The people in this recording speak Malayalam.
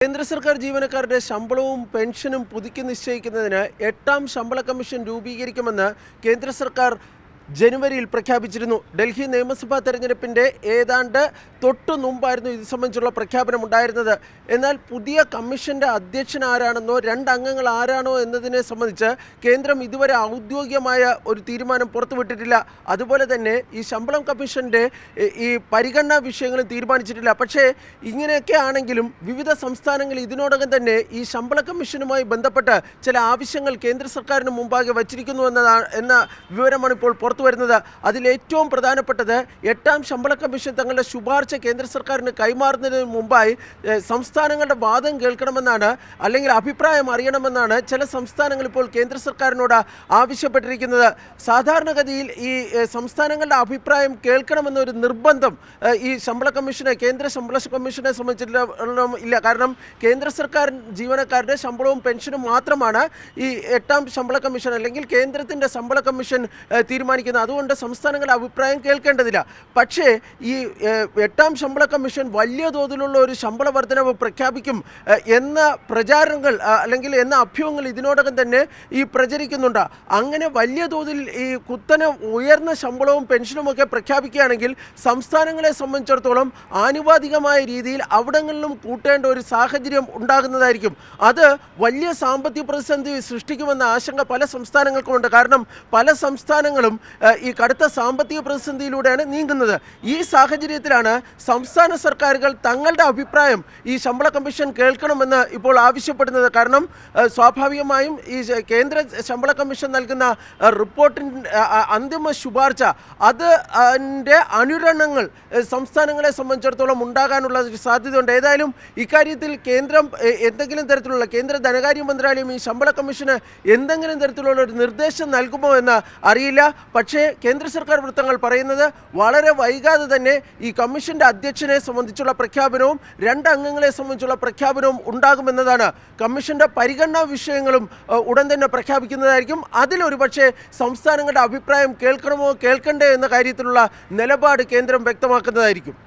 കേന്ദ്ര സർക്കാർ ജീവനക്കാരുടെ ശമ്പളവും പെൻഷനും പുതുക്കി നിശ്ചയിക്കുന്നതിന് 8ാം ശമ്പള കമ്മീഷൻ രൂപീകരിക്കുമെന്ന് കേന്ദ്ര സർക്കാർ ജനുവരിയിൽ പ്രഖ്യാപിച്ചിരുന്നു. ഡൽഹി നിയമസഭാ തെരഞ്ഞെടുപ്പിൻ്റെ ഏതാണ്ട് തൊട്ടു മുമ്പായിരുന്നു ഇത് സംബന്ധിച്ചുള്ള പ്രഖ്യാപനം ഉണ്ടായിരുന്നത്. എന്നാൽ പുതിയ കമ്മീഷൻ്റെ അധ്യക്ഷൻ ആരാണെന്നോ 2 അംഗങ്ങൾ ആരാണോ എന്നതിനെ സംബന്ധിച്ച് കേന്ദ്രം ഇതുവരെ ഔദ്യോഗികമായ ഒരു തീരുമാനം പുറത്തുവിട്ടിട്ടില്ല. അതുപോലെ തന്നെ ഈ ശമ്പളം കമ്മീഷൻ്റെ ഈ പരിഗണനാ വിഷയങ്ങളും തീരുമാനിച്ചിട്ടില്ല. പക്ഷേ ഇങ്ങനെയൊക്കെ ആണെങ്കിലും വിവിധ സംസ്ഥാനങ്ങൾ ഇതിനോടകം തന്നെ ഈ ശമ്പള കമ്മീഷനുമായി ബന്ധപ്പെട്ട് ചില ആവശ്യങ്ങൾ കേന്ദ്ര സർക്കാരിന് മുമ്പാകെ വച്ചിരിക്കുന്നു എന്ന വിവരമാണ് ഇപ്പോൾ വരുന്നത്. അതിലേറ്റവും പ്രധാനപ്പെട്ടത് 8ാം ശമ്പള കമ്മീഷൻ തങ്ങളുടെ ശുപാർശ കേന്ദ്ര സർക്കാരിന് കൈമാറുന്നതിന് മുമ്പായി സംസ്ഥാനങ്ങളുടെ വാദം കേൾക്കണമെന്നാണ്, അല്ലെങ്കിൽ അഭിപ്രായം അറിയണമെന്നാണ് ചില സംസ്ഥാനങ്ങൾ ഇപ്പോൾ കേന്ദ്ര സർക്കാരിനോട് ആവശ്യപ്പെട്ടിരിക്കുന്നത്. സാധാരണഗതിയിൽ ഈ സംസ്ഥാനങ്ങളുടെ അഭിപ്രായം കേൾക്കണമെന്നൊരു നിർബന്ധം ഈ ശമ്പള കമ്മീഷനെ, കേന്ദ്ര ശമ്പള കമ്മീഷനെ സംബന്ധിച്ചിടത്തോളം ഇല്ല. കാരണം കേന്ദ്ര സർക്കാർ ജീവനക്കാരുടെ ശമ്പളവും പെൻഷനും മാത്രമാണ് ഈ 8ാം ശമ്പള കമ്മീഷൻ അല്ലെങ്കിൽ കേന്ദ്രത്തിൻ്റെ ശമ്പള കമ്മീഷൻ തീരുമാനിക്കുന്നത്. അതുകൊണ്ട് സംസ്ഥാനങ്ങളുടെ അഭിപ്രായം കേൾക്കേണ്ടതില്ല. പക്ഷേ ഈ 8ാം ശമ്പള കമ്മീഷൻ വലിയ തോതിലുള്ള ഒരു ശമ്പള വർധനവ് പ്രഖ്യാപിക്കും എന്ന പ്രചാരണങ്ങൾ അല്ലെങ്കിൽ എന്ന അഭ്യൂഹങ്ങൾ ഇതിനോടകം തന്നെ ഈ പ്രചരിക്കുന്നുണ്ട്. അങ്ങനെ വലിയ തോതിൽ ഈ കുത്തനെ ഉയർന്ന ശമ്പളവും പെൻഷനുമൊക്കെ പ്രഖ്യാപിക്കുകയാണെങ്കിൽ സംസ്ഥാനങ്ങളെ സംബന്ധിച്ചിടത്തോളം ആനുപാതികമായ രീതിയിൽ അവിടങ്ങളിലും കൂട്ടേണ്ട ഒരു സാഹചര്യം ഉണ്ടാകുന്നതായിരിക്കും. അത് വലിയ സാമ്പത്തിക പ്രതിസന്ധി സൃഷ്ടിക്കുമെന്ന ആശങ്ക പല സംസ്ഥാനങ്ങൾക്കുമുണ്ട്. കാരണം പല സംസ്ഥാനങ്ങളും ഈ കടുത്ത സാമ്പത്തിക പ്രതിസന്ധിയിലൂടെയാണ് നീങ്ങുന്നത്. ഈ സാഹചര്യത്തിലാണ് സംസ്ഥാന സർക്കാരുകൾ തങ്ങളുടെ അഭിപ്രായം ഈ ശമ്പള കമ്മീഷൻ കേൾക്കണമെന്ന് ഇപ്പോൾ ആവശ്യപ്പെടുന്നത്. കാരണം സ്വാഭാവികമായും ഈ കേന്ദ്ര ശമ്പള കമ്മീഷൻ നൽകുന്ന റിപ്പോർട്ടിൻ്റെ അന്തിമ ശുപാർശ അതിൻ്റെ അനുരണങ്ങൾ സംസ്ഥാനങ്ങളെ സംബന്ധിച്ചിടത്തോളം ഉണ്ടാകാനുള്ള സാധ്യതയുണ്ട്. ഏതായാലും ഇക്കാര്യത്തിൽ കേന്ദ്രം എന്തെങ്കിലും തരത്തിലുള്ള കേന്ദ്ര ധനകാര്യ മന്ത്രാലയം ഈ ശമ്പള കമ്മീഷന് എന്തെങ്കിലും തരത്തിലുള്ള ഒരു നിർദ്ദേശം നൽകുമോ എന്ന് അറിയില്ല. പക്ഷേ കേന്ദ്ര സർക്കാർ വൃത്തങ്ങൾ പറയുന്നത് വളരെ വൈകാതെ തന്നെ ഈ കമ്മീഷൻ്റെ അധ്യക്ഷനെ സംബന്ധിച്ചുള്ള പ്രഖ്യാപനവും 2 അംഗങ്ങളെ സംബന്ധിച്ചുള്ള പ്രഖ്യാപനവും ഉണ്ടാകുമെന്നതാണ്. കമ്മീഷൻ്റെ പരിഗണനാ വിഷയങ്ങളും ഉടൻ തന്നെ പ്രഖ്യാപിക്കുന്നതായിരിക്കും. അതിലൊരു പക്ഷേ സംസ്ഥാനങ്ങളുടെ അഭിപ്രായം കേൾക്കണമോ കേൾക്കണ്ടേ എന്ന കാര്യത്തിലുള്ള നിലപാട് കേന്ദ്രം വ്യക്തമാക്കുന്നതായിരിക്കും.